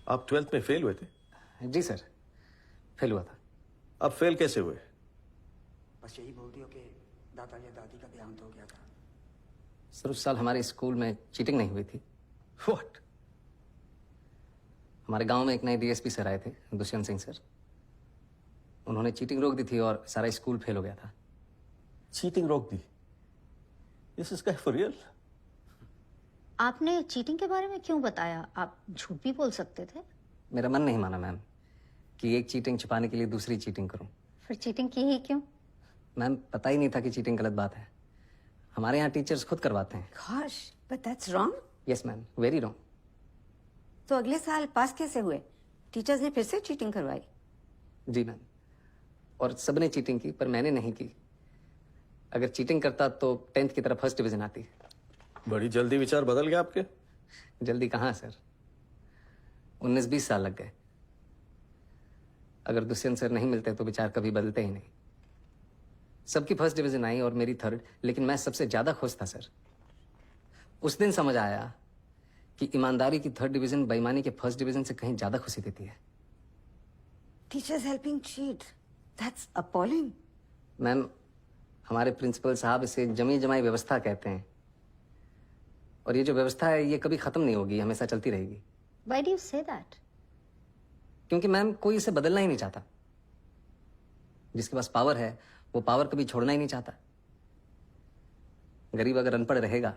आप 12th में fail हुए थे? जी सर, फेल हुआ था। अब फेल कैसे हुए? बस यही बोल दियो कि दादा या दादी का देहांत हो गया था। सर उस साल हमारे स्कूल में चीटिंग नहीं हुई थी। व्हाट? हमारे गांव में एक नए डीएसपी सर आए थे, दुष्यंत सिंह सर। उन्होंने चीटिंग रोक दी थी और सारा स्कूल फेल हो गया था। चीटिंग रोक दी? This is for real? आपने चीटिंग के बारे में क्यों बताया? आप झूठ भी बोल सकते थे। मेरा मन नहीं माना मैम कि एक चीटिंग छुपाने के लिए दूसरी चीटिंग करूं। फिर चीटिंग की ही क्यों? मैम पता ही नहीं था कि चीटिंग गलत बात है। हमारे यहाँ टीचर्स खुद करवाते हैं। Gosh, but that's wrong. Yes ma'am, very wrong. तो अगले साल पास कैसे हुए? टीचर्स ने फिर से चीटिंग करवाई। जी मैम, और सबने चीटिंग की पर मैंने नहीं की। अगर चीटिंग करता तो 10th की तरह फर्स्ट डिवीजन आती। बड़ी जल्दी विचार बदल गया आपके। जल्दी कहाँ सर, 19-20 साल लग गए। अगर दुष्यंत सर नहीं मिलते तो विचार कभी बदलते ही नहीं। सबकी फर्स्ट डिवीजन आई और मेरी थर्ड, लेकिन मैं सबसे ज्यादा खुश था सर। उस दिन समझ आया कि ईमानदारी की थर्ड डिवीजन बेईमानी के फर्स्ट डिवीजन से कहीं ज्यादा खुशी देती है। Teachers helping cheat. That's appalling. Ma'am हमारे प्रिंसिपल साहब इसे जमी जमाई व्यवस्था कहते हैं, और ये जो व्यवस्था है ये कभी खत्म नहीं होगी, हमेशा चलती रहेगी। Why do you say that? क्योंकि मैम कोई इसे बदलना ही नहीं चाहता। जिसके पास पावर है वो पावर कभी छोड़ना ही नहीं चाहता। गरीब अगर अनपढ़ रहेगा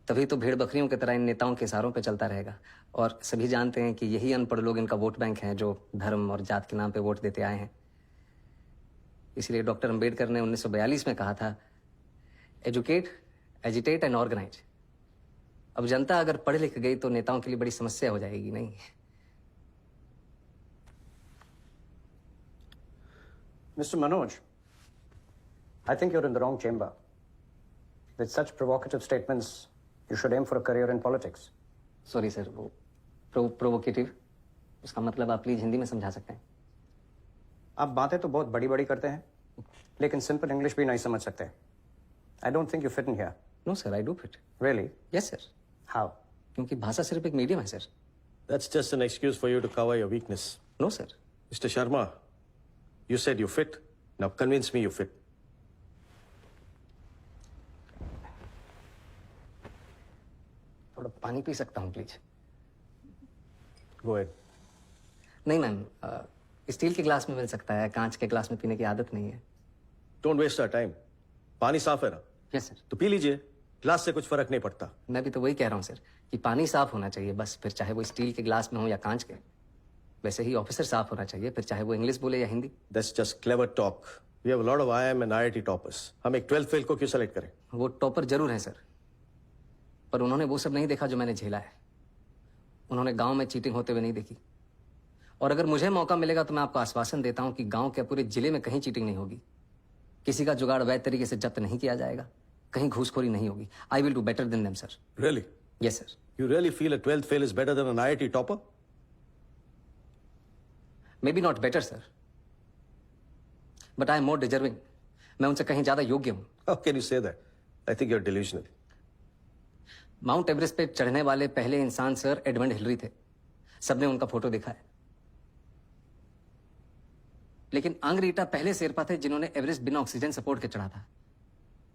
तभी तो भेड़ बकरियों की तरह इन नेताओं के इशारों पे चलता रहेगा, और सभी जानते हैं कि यही अनपढ़ लोग इनका वोट बैंक हैं जो धर्म और जात के नाम पे वोट देते आए हैं। इसलिए डॉक्टर अंबेडकर ने 1942 में कहा था, एजुकेट, एजिटेट एंड ऑर्गेनाइज। अब जनता अगर पढ़ लिख गई तो नेताओं के लिए बड़ी समस्या हो जाएगी। नहीं Mr. Manoj, I think you're in the wrong chamber. With such provocative statements, you should aim for a career in politics. Sorry sir, वो प्रोवोकेटिव, उसका मतलब आप प्लीज हिंदी में समझा सकते हैं? आप बातें तो बहुत बड़ी बड़ी करते हैं, लेकिन सिंपल इंग्लिश भी नहीं समझ सकते। I don't think you fit in here. No sir, I do fit. Really? Yes sir, How? क्योंकि भाषा सिर्फ एक मीडियम है sir. That's just an excuse for you to cover your weakness. No sir. Mr. Sharma, you said you fit. Now convince me you fit. थोड़ा पानी P सकता हूँ please? Go ahead. नहीं मैम, स्टील के glass में मिल सकता है, कांच के ग्लास में पीने की आदत नहीं है। Don't waste our time. पानी साफ है ना? Yes sir. तो पी लीजिए, ग्लास से कुछ फर्क नहीं पड़ता। मैं भी तो वही कह रहा हूँ सर कि पानी साफ होना चाहिए बस, फिर चाहे वो स्टील के ग्लास में हो या कांच के। वैसे ही ऑफिसर साफ होना चाहिए, फिर चाहे वो इंग्लिश बोले या Hindi. That's just clever talk. We have a lot of IIM and IIT toppers. हम एक 12th फेल को क्यों सेलेक्ट करें? वो टॉपर जरूर है सर, पर उन्होंने वो सब नहीं देखा जो मैंने झेला है। उन्होंने गांव में चीटिंग होते हुए नहीं देखी। और अगर मुझे मौका मिलेगा तो मैं आपको आश्वासन देता हूं कि गांव के पूरे जिले में कहीं चीटिंग नहीं होगी, किसी का जुगाड़ वैध तरीके से जब्त नहीं किया जाएगा, कहीं घूसखोरी नहीं होगी। I will do better than them sir. Really? Yes sir. You really feel a 12th fail is better than an IIT topper? May be not better sir, but I am more deserving. मैं उनसे कहीं ज्यादा योग्य हूं। How can you say that? I think you're delusional. Mount Everest पे चढ़ने वाले पहले इंसान सर एडमंड हिलरी थे। सबने उनका फोटो देखा है। लेकिन आंग्रीटा पहले शेरपा थे जिन्होंने एवरेस्ट बिना ऑक्सीजन सपोर्ट के चढ़ा था।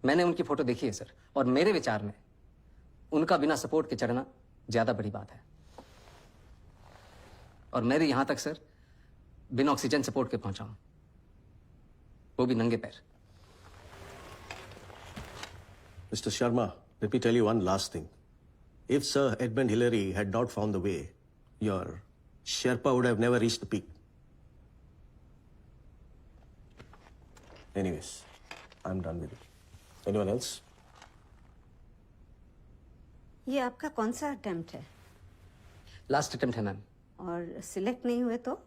मैंने उनकी फोटो देखी है सर, और मेरे विचार में उनका बिना सपोर्ट के चढ़ना ज्यादा बड़ी बात है। और मैं भी यहां तक सर बिना ऑक्सीजन सपोर्ट के पहुंचा हूं, वो भी नंगे पैर। Mr. Sharma, let me tell you one last thing. If Sir Edmund Hillary had not found the way, your Sherpa would have never reached the peak. Anyways, I'm done with it. Anyone else? ये आपका कौन सा attempt है? Last attempt है ma'am. और select नहीं हुए तो?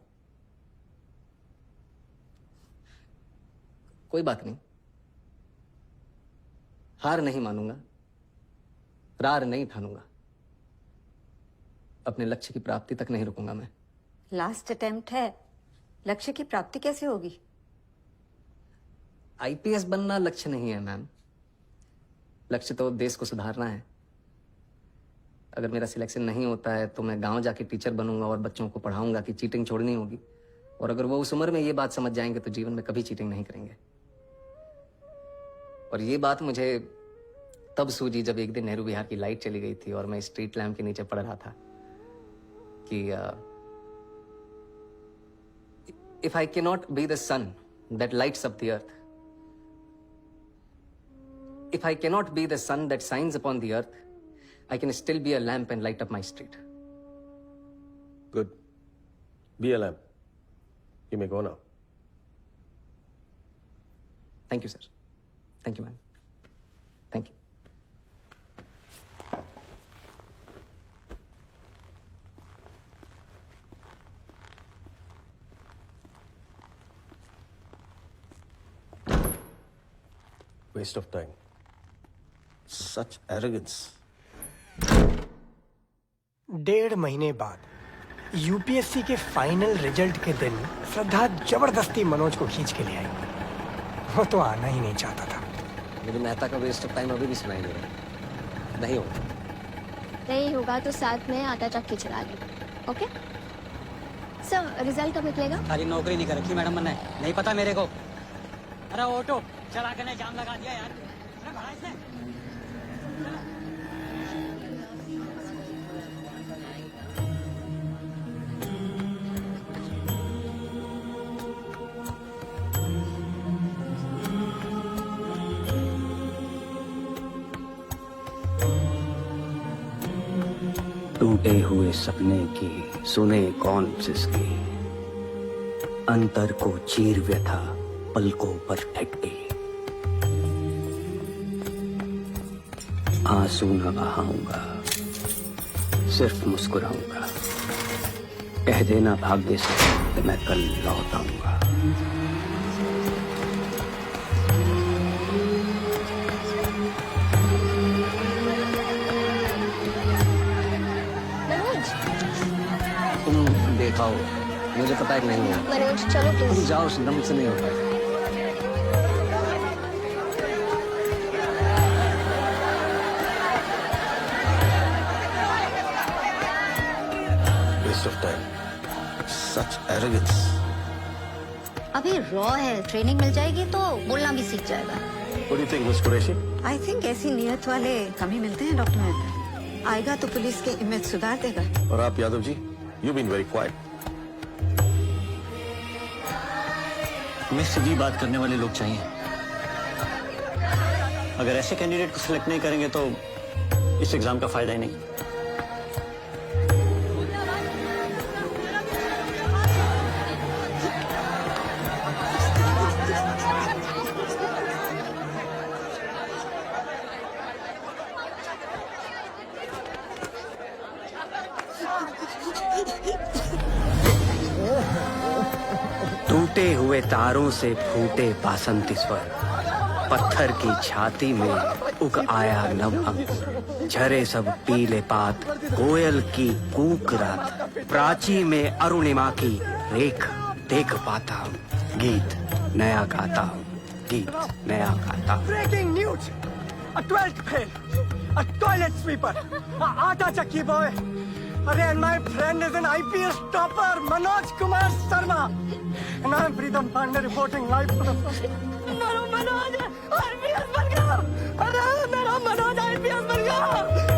कोई बात नहीं, हार नहीं मानूंगा, रार नहीं ठानूंगा, अपने लक्ष्य की प्राप्ति तक नहीं रुकूंगा मैं। लास्ट अटेम्प्ट है, लक्ष्य की प्राप्ति कैसे होगी? आईपीएस बनना लक्ष्य नहीं है मैम, लक्ष्य तो देश को सुधारना है। अगर मेरा सिलेक्शन नहीं होता है तो मैं गांव जाके टीचर बनूंगा और बच्चों को पढ़ाऊंगा कि चीटिंग छोड़नी होगी। और अगर वो उस उम्र में ये बात समझ जाएंगे तो जीवन में कभी चीटिंग नहीं करेंगे। और ये बात मुझे तब सूझी जब एक दिन नेहरू विहार की लाइट चली गई थी और मैं स्ट्रीट लैम्प के नीचे पड़ रहा था कि if I can not be the sun that lights up the earth, if I cannot be the sun that shines upon the earth, I can still be a lamp and light up my street. Good. Be a lamp. You may go now. Thank you, sir. Thank you, ma'am. Thank you. Waste of time. Such arrogance. 1.5 महीने बाद UPSC के final result के दिन श्रद्धा जबरदस्ती मनोज को खींच के ले आई। वो तो आना ही नहीं चाहता था। मुझे मेहता का वेस्ट ऑफ टाइम अभी भी सुनाई दे रहा है। नहीं होगा। नहीं होगा तो साथ में आटा चक्की चला ली। ओके सर, रिजल्ट कब निकलेगा? खाली नौकरी नहीं कर रखी मैडम मैंने, नहीं पता मेरे को। अरे ऑटो चला के जाम लगा दिया यार। अरे भाड़ा इसने। टूटे हुए सपने की सुने कौन सिसके, अंतर को चीर व्यथा पलकों पर ठहर गई। आंसू न बहाऊंगा, सिर्फ मुस्कुराऊंगा। कह देना भाग्य से कि मैं कल लौट आऊंगा। तुम देखाओ, मुझे पता है कि नहीं है। मनोज चलो तुम प्लीज। जाओ, दम से नहीं होता। Waste of time. Such arrogance. अभी रॉ है, ट्रेनिंग मिल जाएगी तो बोलना भी सीख जाएगा। What do you think, Miss Qureshi? I think ऐसी नीयत वाले कम ही मिलते हैं डॉक्टर मेहता। आएगा तो पुलिस के इमेज सुधार देगा। और आप Yadav ji, you've been very quiet. हमें सीधी बात करने वाले लोग चाहिए। अगर ऐसे कैंडिडेट को सिलेक्ट नहीं करेंगे तो इस एग्जाम का फायदा ही नहीं। टूटे हुए तारों से फूटे बासंती स्वर, पत्थर की छाती में उग आया नव अंकुर। झरे सब पीले पात, कोयल की कूक रात, प्राची में अरुणिमा की रेख देख पाता हूँ। गीत नया गाता हूँ, गीत नया गाता हूँ। Breaking news, a 12th fail, a toilet sweeper, a आटा चक्की बॉय। अरे and my friend is an IPS topper, Manoj Kumar Sharma. And I'm Pritam Pandey reporting live for the first. मेरा मनोज IPS बन गया। अरे मेरा मनोज IPS बन गया।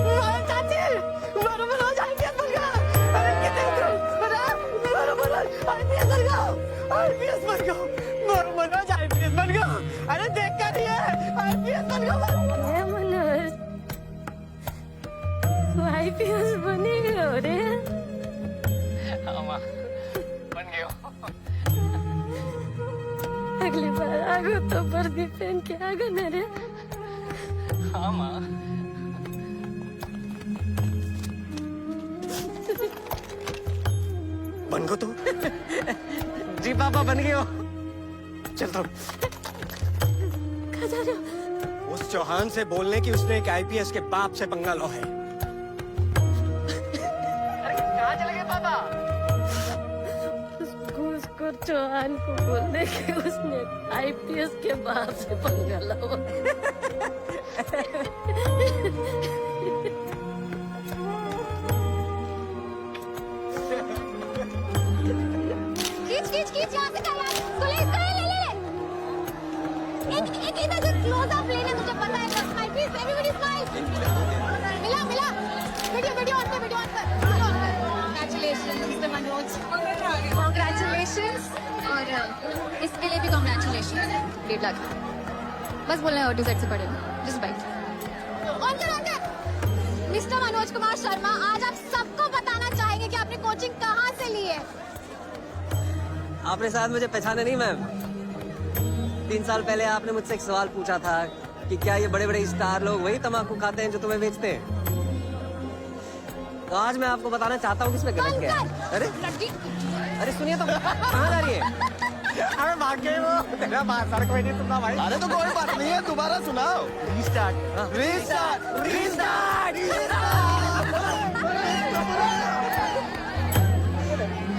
मेरा चाची, मेरा मनोज IPS बन गया। अरे कितने दूर? अरे मेरा मनोज IPS बन गया। IPS बन गया। मेरा मनोज IPS बन गया। अरे देख कर ही है, IPS बन गया। मनोज IPS बनी हो रे। अगली बार आगो तो वर्दी पहन के आगो न रे। हाँ माँ। बन गो तो? जी पापा, बन गए हो। चल तो। कहाँ जा रहे हो? उस चौहान से बोलने की उसने एक आईपीएस के बाप से पंगा लो है। कहाँ चले गए पापा? उसको चौहान को बोलने के उसने IPS के बाप से पंगा ला। खींच यहाँ से कर यार। इसको ले, इसको ले, ले, ले। एक इधर से क्लोज-अप लेना, तुझे पता है। Smile please, everybody smile. मिला, मिला। वीडियो ऑन कर, वीडियो ऑन कर, वीडियो ऑन कर। Congratulations, Mr. Manoj. Congratulations. और इसके लिए भी congratulations. 1.5 लाख। बस बोलना है ऑटो सेट से पड़ेगा। Just bite. ऑन कर, ऑन कर। मिस्टर मनोज कुमार शर्मा, आज आप सबको बताना चाहेंगे कि आपने कोचिंग कहाँ से ली है। आपने शायद मुझे पहचाने नहीं मैम। 3 साल पहले आपने मुझसे एक सवाल पूछा था कि क्या ये बड़े बड़े स्टार लोग वही तमाकू खाते हैं जो तुम्हें बेचते हैं। तो आज मैं आपको बताना चाहता हूँ कि इसमें गलत क्या है। अरे अरे सुनिए तो, कहाँ जा रही है? अरे भाग गए वो। तेरा बात सर कोई नहीं सुनना भाई। अरे तो कोई बात नहीं है, दोबारा सुनाओ। Restart, restart, restart.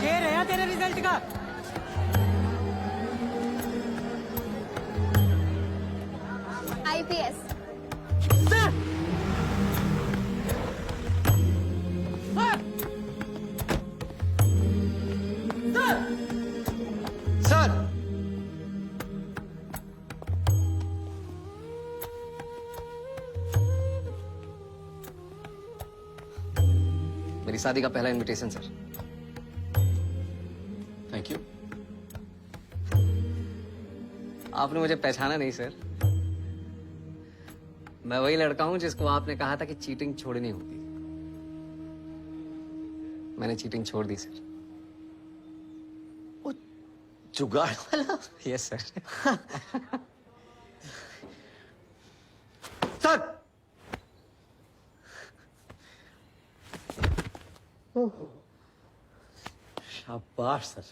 ये रहा तेरे रिजल्ट का। IPS। सर मेरी शादी का पहला इनविटेशन सर। Thank you. आपने मुझे पहचाना नहीं सर। मैं वही लड़का हूं जिसको आपने कहा था कि चीटिंग छोड़नी होगी। मैंने चीटिंग छोड़ दी सर। जुगाड़ वाला। Yes sir. सर शाबाश सर।